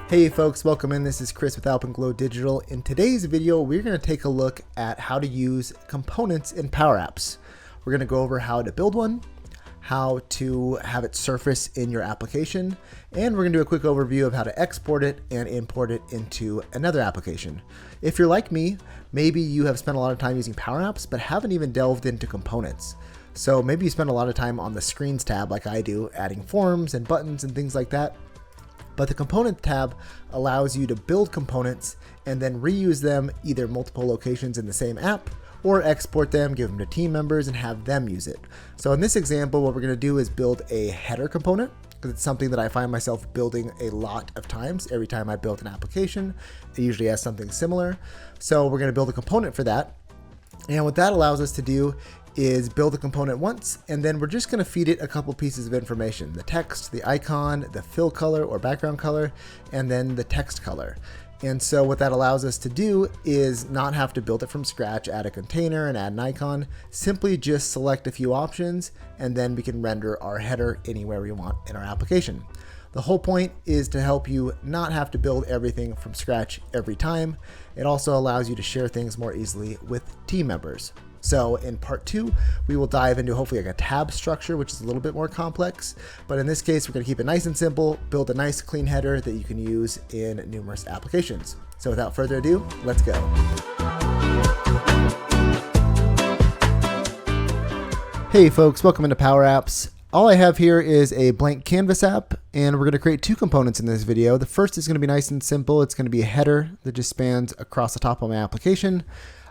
Hey folks, welcome in. This is Chris with Alpenglow Digital. In today's video, we're going to take a look at how to use components in Power Apps. We're going to go over how to build one, how to have it surface in your application, and we're going to do a quick overview of how to export it and import it into another application. If you're like me, maybe you have spent a lot of time using Power Apps, but haven't even delved into components. So maybe you spend a lot of time on the Screens tab like I do, adding forms and buttons and things like that. But the Component tab allows you to build components and then reuse them either multiple locations in the same app or export them, give them to team members and have them use it. So in this example, what we're going to do is build a header component, because it's something that I find myself building a lot of times. Every time I build an application, it usually has something similar. So we're going to build a component for that. And what that allows us to do is build a component once, and then we're just going to feed it a couple pieces of information: the text, the icon, the fill color or background color, and then the text color. And so what that allows us to do is not have to build it from scratch, add a container and add an icon, simply just select a few options, and then we can render our header anywhere we want in our application. The whole point is to help you not have to build everything from scratch every time. It also allows you to share things more easily with team members. So in part 2, we will dive into hopefully like a tab structure, which is a little bit more complex. But in this case, we're going to keep it nice and simple, build a nice clean header that you can use in numerous applications. So without further ado, let's go. Hey folks, welcome into Power Apps. All I have here is a blank canvas app, and we're going to create two components in this video. The first is going to be nice and simple. It's going to be a header that just spans across the top of my application.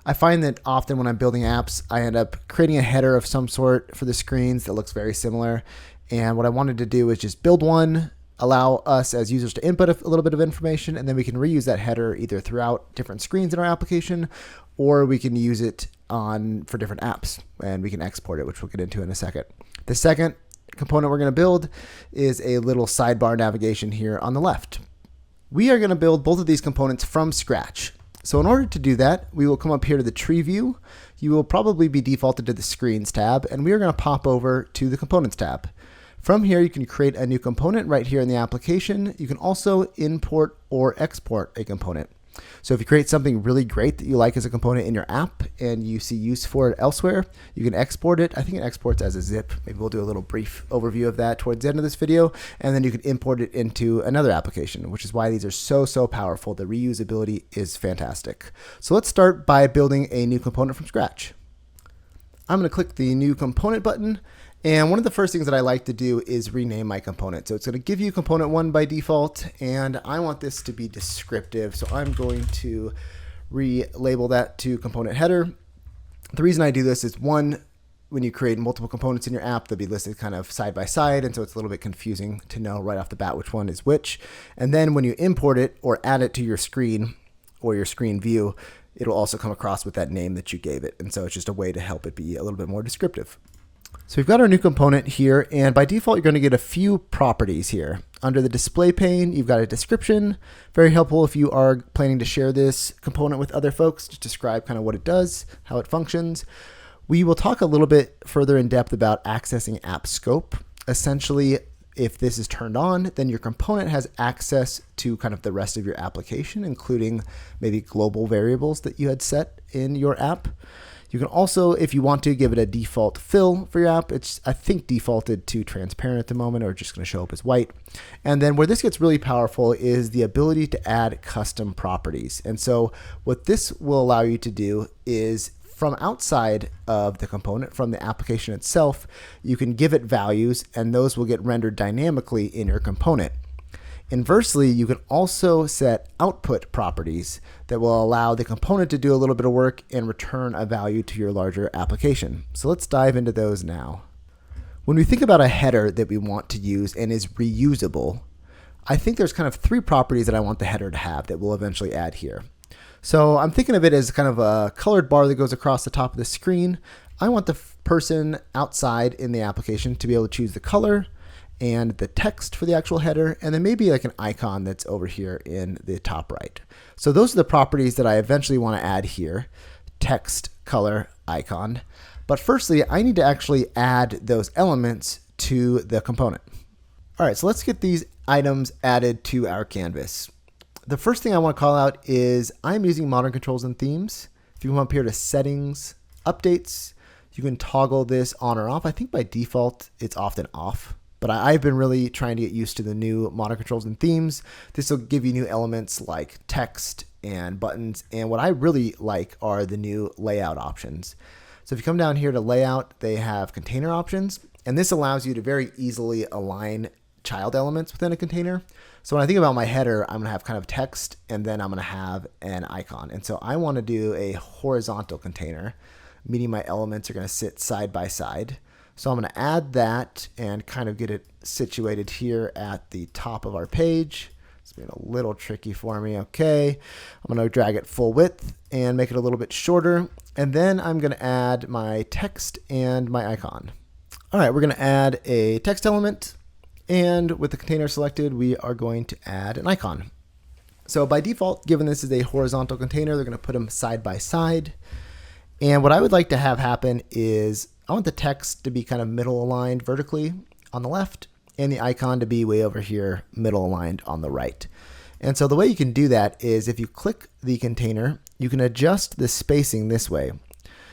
I find that often when I'm building apps, I end up creating a header of some sort for the screens that looks very similar. And what I wanted to do is just build one, allow us as users to input a little bit of information, and then we can reuse that header either throughout different screens in our application, or we can use it for different apps, and we can export it, which we'll get into in a second. The second component we're going to build is a little sidebar navigation here on the left. We are going to build both of these components from scratch. So in order to do that, we will come up here to the tree view. You will probably be defaulted to the Screens tab, and we are going to pop over to the Components tab. From here, you can create a new component right here in the application. You can also import or export a component. So if you create something really great that you like as a component in your app and you see use for it elsewhere, you can export it. I think it exports as a zip. Maybe we'll do a little brief overview of that towards the end of this video. And then you can import it into another application, which is why these are so powerful. The reusability is fantastic. So let's start by building a new component from scratch. I'm going to click the new component button. And one of the first things that I like to do is rename my component. So it's going to give you component 1 by default, and I want this to be descriptive. So I'm going to relabel that to component header. The reason I do this is, one, when you create multiple components in your app, they'll be listed kind of side by side. And so it's a little bit confusing to know right off the bat which one is which. And then when you import it or add it to your screen or your screen view, it'll also come across with that name that you gave it. And so it's just a way to help it be a little bit more descriptive. So we've got our new component here, and by default, you're going to get a few properties here. Under the display pane, you've got a description. Very helpful if you are planning to share this component with other folks, to describe kind of what it does, how it functions. We will talk a little bit further in depth about accessing app scope. Essentially, if this is turned on, then your component has access to kind of the rest of your application, including maybe global variables that you had set in your app. You can also, if you want to, give it a default fill for your app. It's, I think, defaulted to transparent at the moment, or just going to show up as white. And then where this gets really powerful is the ability to add custom properties. And so what this will allow you to do is, from outside of the component, from the application itself, you can give it values, and those will get rendered dynamically in your component. Inversely, you can also set output properties that will allow the component to do a little bit of work and return a value to your larger application. So let's dive into those now. When we think about a header that we want to use and is reusable, I think there's kind of 3 properties that I want the header to have that we'll eventually add here. So I'm thinking of it as kind of a colored bar that goes across the top of the screen. I want the person outside in the application to be able to choose the color and the text for the actual header, and then maybe like an icon that's over here in the top right. So those are the properties that I eventually want to add here: text, color, icon. But firstly, I need to actually add those elements to the component. All right, so let's get these items added to our canvas. The first thing I want to call out is I'm using modern controls and themes. If you come up here to settings, updates, you can toggle this on or off. I think by default, it's often off, but I've been really trying to get used to the new modern controls and themes. This will give you new elements like text and buttons. And what I really like are the new layout options. So if you come down here to layout, they have container options, and this allows you to very easily align child elements within a container. So when I think about my header, I'm going to have kind of text, and then I'm going to have an icon. And so I want to do a horizontal container, meaning my elements are going to sit side by side. So I'm going to add that and kind of get it situated here at the top of our page. It's been a little tricky for me. Okay, I'm going to drag it full width and make it a little bit shorter. And then I'm going to add my text and my icon. All right, we're going to add a text element. And with the container selected, we are going to add an icon. So by default, given this is a horizontal container, they're going to put them side by side. And what I would like to have happen is I want the text to be kind of middle aligned vertically on the left, and the icon to be way over here, middle aligned on the right. And so the way you can do that is if you click the container, you can adjust the spacing this way.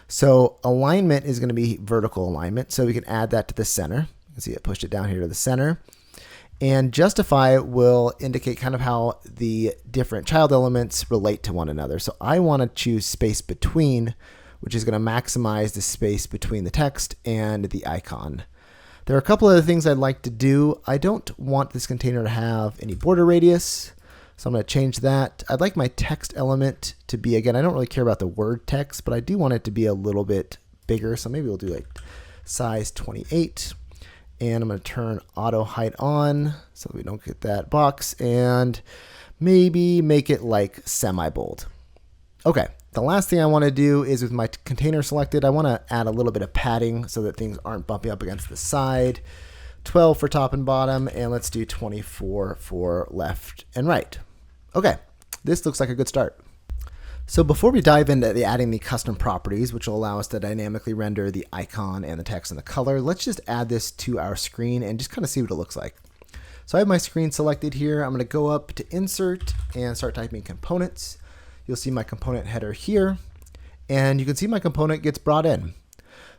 So alignment is going to be vertical alignment. So we can add that to the center. You can see it pushed it down here to the center. And justify will indicate kind of how the different child elements relate to one another. So I want to choose space between, which is going to maximize the space between the text and the icon. There are a couple other things I'd like to do. I don't want this container to have any border radius, so I'm going to change that. I'd like my text element to be, again, I don't really care about the word text, but I do want it to be a little bit bigger. So maybe we'll do like size 28. And I'm going to turn auto height on so we don't get that box, and maybe make it like semi-bold. Okay, the last thing I want to do is with my container selected, I want to add a little bit of padding so that things aren't bumping up against the side. 12 for top and bottom, and let's do 24 for left and right. Okay, this looks like a good start. So before we dive into adding the custom properties, which will allow us to dynamically render the icon and the text and the color, let's just add this to our screen and just kind of see what it looks like. So I have my screen selected here. I'm going to go up to Insert and start typing Components. You'll see my component header here, and you can see my component gets brought in.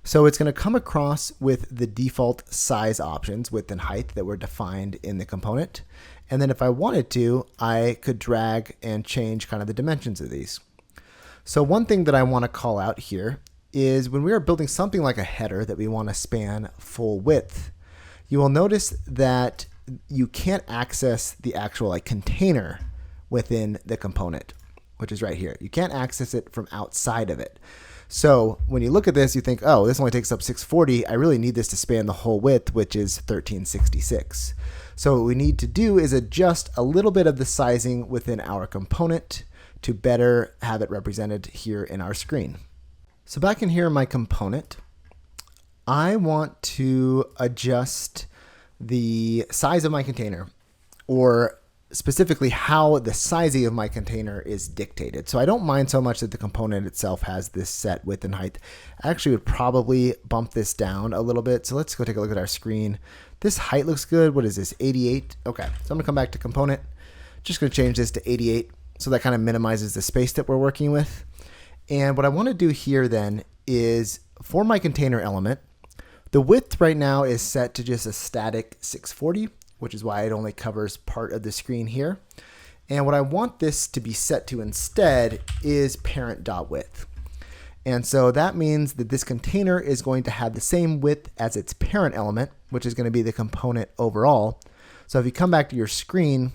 So it's going to come across with the default size options, width and height, that were defined in the component. And then if I wanted to, I could drag and change kind of the dimensions of these. So one thing that I want to call out here is when we are building something like a header that we want to span full width, you will notice that you can't access the actual container within the component, which is right here. You can't access it from outside of it. So when you look at this, you think, oh, this only takes up 640. I really need this to span the whole width, which is 1366. So what we need to do is adjust a little bit of the sizing within our component to better have it represented here in our screen. So back in here in my component, I want to adjust the size of my container, or specifically how the sizing of my container is dictated. So I don't mind so much that the component itself has this set width and height. I actually would probably bump this down a little bit. So let's go take a look at our screen. This height looks good. What is this, 88? Okay, so I'm gonna come back to component. Just gonna change this to 88. So that kind of minimizes the space that we're working with. And what I want to do here then is for my container element, the width right now is set to just a static 640, which is why it only covers part of the screen here. And what I want this to be set to instead is parent.width. And so that means that this container is going to have the same width as its parent element, which is going to be the component overall. So if you come back to your screen,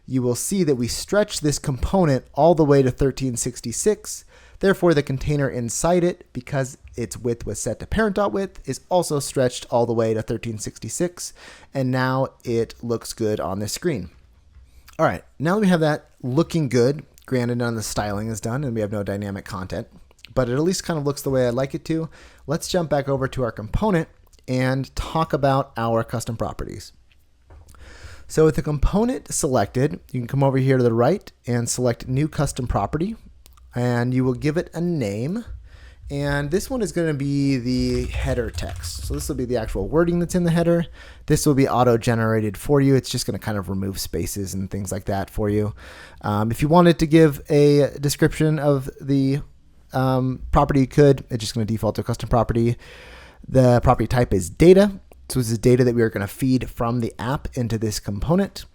you will see that we stretch this component all the way to 1366. Therefore, the container inside it, because its width was set to parent.width, is also stretched all the way to 1366. And now it looks good on the screen. All right, now that we have that looking good, granted none of the styling is done and we have no dynamic content, but it at least kind of looks the way I'd like it to, let's jump back over to our component and talk about our custom properties. So with the component selected, you can come over here to the right and select new custom property, and you will give it a name. And this one is going to be the header text. So this will be the actual wording that's in the header. This will be auto-generated for you. It's just going to kind of remove spaces and things like that for you. If you wanted to give a description of the property, you could. It's just going to default to a custom property. The property type is data. So this is data that we are going to feed from the app into this component.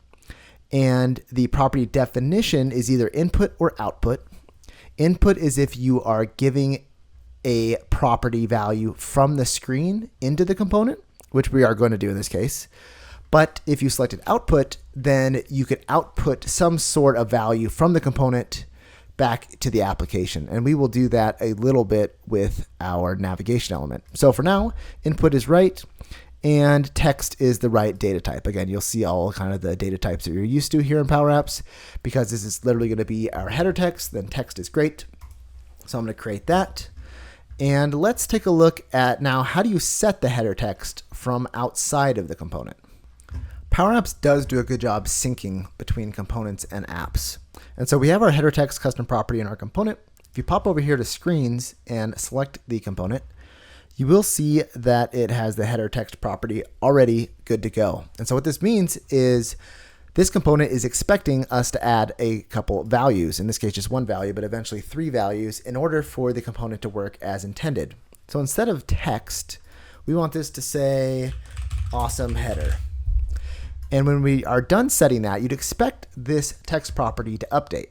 And the property definition is either input or output. Input is if you are giving a property value from the screen into the component, which we are going to do in this case. But if you selected output, then you could output some sort of value from the component back to the application. And we will do that a little bit with our navigation element. So for now, input is right and text is the right data type. Again, you'll see all kind of the data types that you're used to here in Power Apps, because this is literally going to be our header text. Then text is great. So I'm going to create that. And let's take a look at now, how do you set the header text from outside of the component? Power Apps does do a good job syncing between components and apps. And so we have our header text custom property in our component. If you pop over here to screens and select the component, you will see that it has the header text property already good to go. And so what this means is this component is expecting us to add a couple values, in this case just one value, but eventually 3 values, in order for the component to work as intended. So instead of text, we want this to say awesome header. And when we are done setting that, you'd expect this text property to update.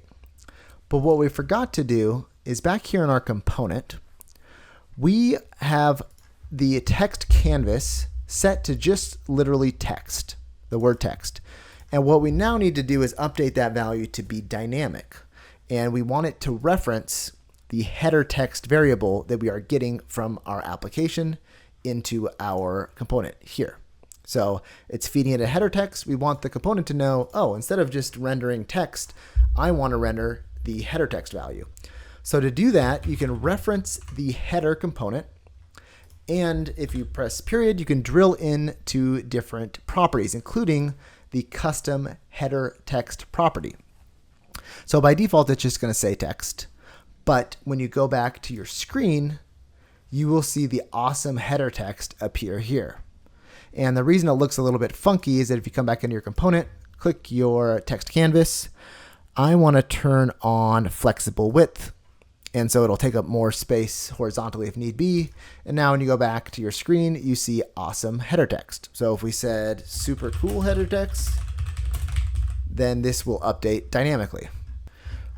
But what we forgot to do is back here in our component, we have the text canvas set to just literally text, the word text. And what we now need to do is update that value to be dynamic. And we want it to reference the header text variable that we are getting from our application into our component here. So it's feeding it a header text. We want the component to know, oh, instead of just rendering text, I want to render the header text value. So to do that, you can reference the header component. And if you press period, you can drill into different properties, including the custom header text property. So by default, it's just going to say text. But when you go back to your screen, you will see the awesome header text appear here. And the reason it looks a little bit funky is that if you come back into your component, click your text canvas, I want to turn on flexible width. And so it'll take up more space horizontally if need be. And now when you go back to your screen, you see awesome header text. So if we said super cool header text, then this will update dynamically.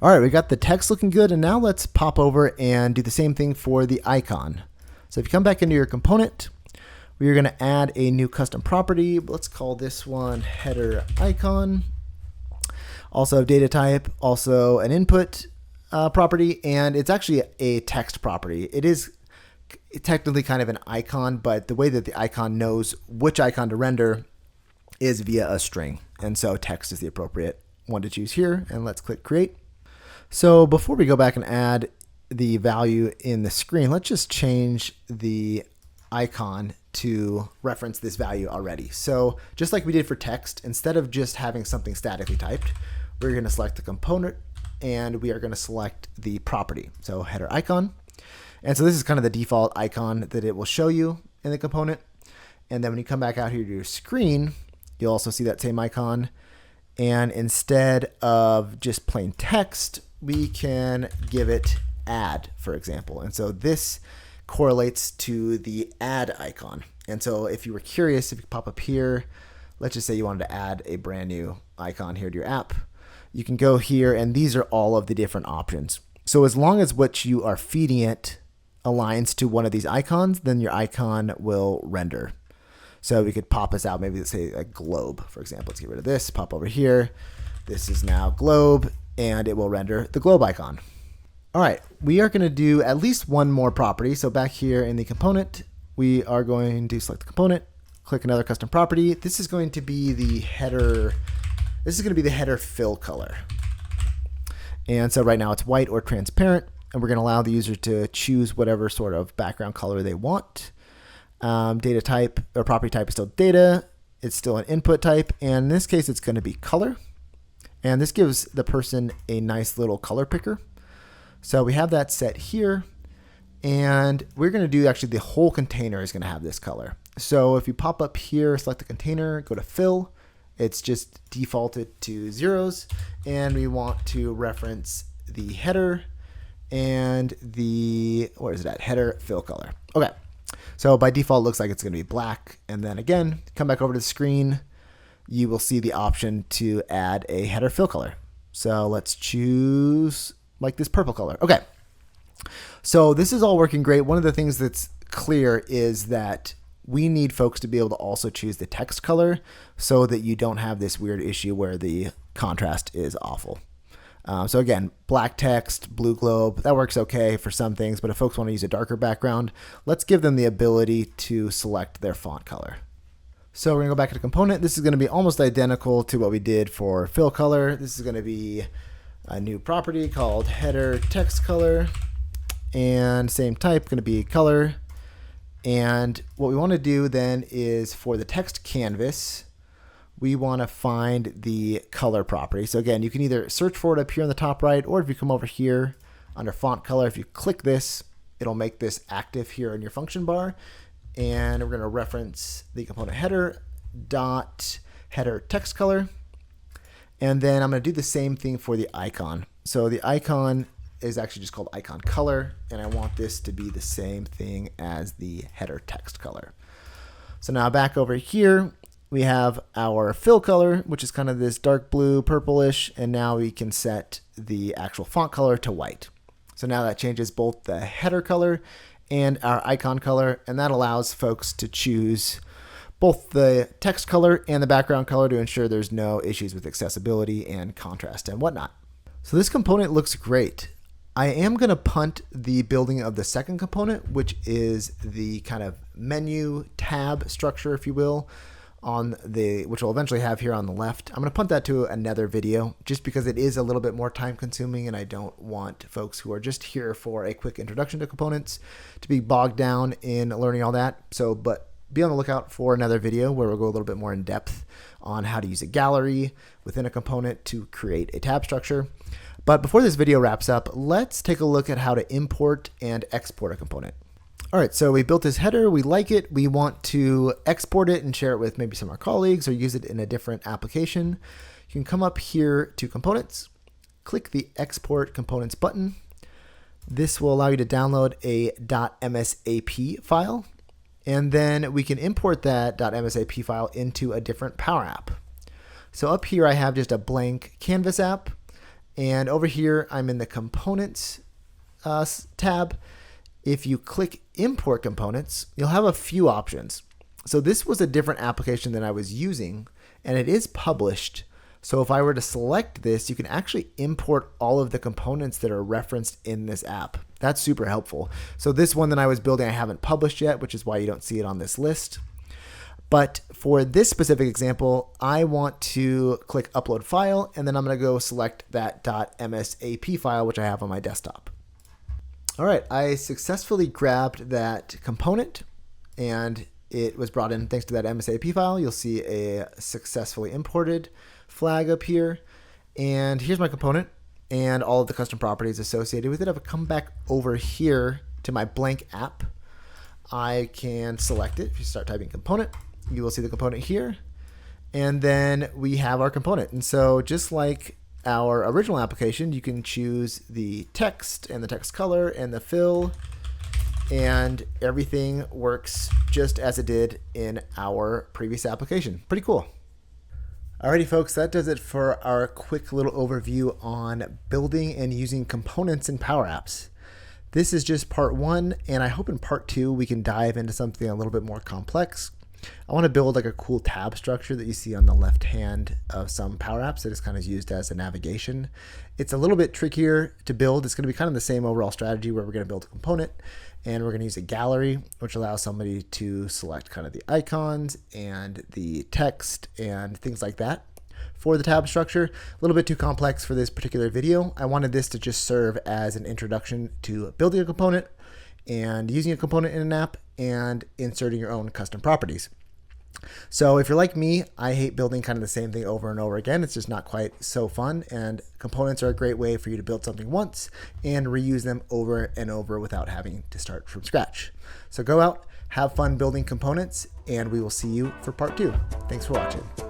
All right, we got the text looking good. And now let's pop over and do the same thing for the icon. So if you come back into your component, we are going to add a new custom property. Let's call this one header icon. Also data type, also an input property, and it's actually a text property. It is technically kind of an icon, but the way that the icon knows which icon to render is via a string. And so text is the appropriate one to choose here. And let's click create. So before we go back and add the value in the screen, let's just change the icon to reference this value already. So just like we did for text, instead of just having something statically typed, we're going to select the component and we are going to select the property. So header icon. And so this is kind of the default icon that it will show you in the component. And then when you come back out here to your screen, you'll also see that same icon. And instead of just plain text, we can give it add, for example. And so this correlates to the add icon. And so if you were curious, if you pop up here, let's just say you wanted to add a brand new icon here to your app, you can go here and these are all of the different options. So as long as what you are feeding it aligns to one of these icons, then your icon will render. So we could pop us out, maybe let's say a globe, for example. Let's get rid of this, pop over here. This is now globe and it will render the globe icon. All right, we are going to do at least one more property. So back here in the component, we are going to select the component, click another custom property. This is going to be the header. This is going to be the header fill color. And so right now it's white or transparent, and we're going to allow the user to choose whatever sort of background color they want. Data type or property type is still data. It's still an input type. And in this case, it's going to be color. And this gives the person a nice little color picker. So we have that set here. And we're going to do actually the whole container is going to have this color. So if you pop up here, select the container, go to fill, it's just defaulted to zeros. And we want to reference the header and the, where is it at? Header fill color. Okay. So by default, it looks like it's going to be black. And then again, come back over to the screen, you will see the option to add a header fill color. So let's choose like this purple color. Okay. So this is all working great. One of the things that's clear is that we need folks to be able to also choose the text color so that you don't have this weird issue where the contrast is awful. So again, black text, blue globe, that works okay for some things, but if folks want to use a darker background, let's give them the ability to select their font color. So we're gonna go back to the component. This is gonna be almost identical to what we did for fill color. This is gonna be a new property called header text color, and same type, gonna be color. And what we wanna do then is for the text canvas, we want to find the color property. So again, you can either search for it up here on the top right, or if you come over here under font color, if you click this, it'll make this active here in your function bar. And we're going to reference the component header dot header text color. And then I'm going to do the same thing for the icon. So the icon is actually just called icon color, and I want this to be the same thing as the header text color. So now back over here, we have our fill color, which is kind of this dark blue, purplish, and now we can set the actual font color to white. So now that changes both the header color and our icon color, and that allows folks to choose both the text color and the background color to ensure there's no issues with accessibility and contrast and whatnot. So this component looks great. I am going to punt the building of the second component, which is the kind of menu tab structure, if you will, which we'll eventually have here on the left. I'm going to punt that to another video just because it is a little bit more time consuming, and I don't want folks who are just here for a quick introduction to components to be bogged down in learning all that. But be on the lookout for another video where we'll go a little bit more in depth on how to use a gallery within a component to create a tab structure. But before this video wraps up, let's take a look at how to import and export a component. All right, so we built this header, we like it, we want to export it and share it with maybe some of our colleagues or use it in a different application. You can come up here to components, click the export components button. This will allow you to download a .msap file, and then we can import that .msap file into a different Power App. So up here I have just a blank Canvas app, and over here I'm in the components tab. If you click import components, you'll have a few options. So this was a different application than I was using, and it is published. So if I were to select this, you can actually import all of the components that are referenced in this app. That's super helpful. So this one that I was building, I haven't published yet, which is why you don't see it on this list. But for this specific example, I want to click upload file, and then I'm going to go select that .msap file, which I have on my desktop. All right, I successfully grabbed that component, and it was brought in thanks to that MSAP file. You'll see a successfully imported flag up here. And here's my component and all of the custom properties associated with it. If I come back over here to my blank app, I can select it. If you start typing component, you will see the component here. And then we have our component. And so just like our original application, you can choose the text and the text color and the fill, and everything works just as it did in our previous application. Pretty cool. Alrighty folks, that does it for our quick little overview on building and using components in Power Apps. This is just part one, and I hope in part two we can dive into something a little bit more complex. I want to build like a cool tab structure that you see on the left hand of some Power Apps that is kind of used as a navigation. It's a little bit trickier to build. It's going to be kind of the same overall strategy where we're going to build a component and we're going to use a gallery, which allows somebody to select kind of the icons and the text and things like that for the tab structure. A little bit too complex for this particular video. I wanted this to just serve as an introduction to building a component and using a component in an app and inserting your own custom properties. So if you're like me, I hate building kind of the same thing over and over again. It's just not quite so fun, and components are a great way for you to build something once and reuse them over and over without having to start from scratch. So go out, have fun building components, and we will see you for part 2. Thanks for watching.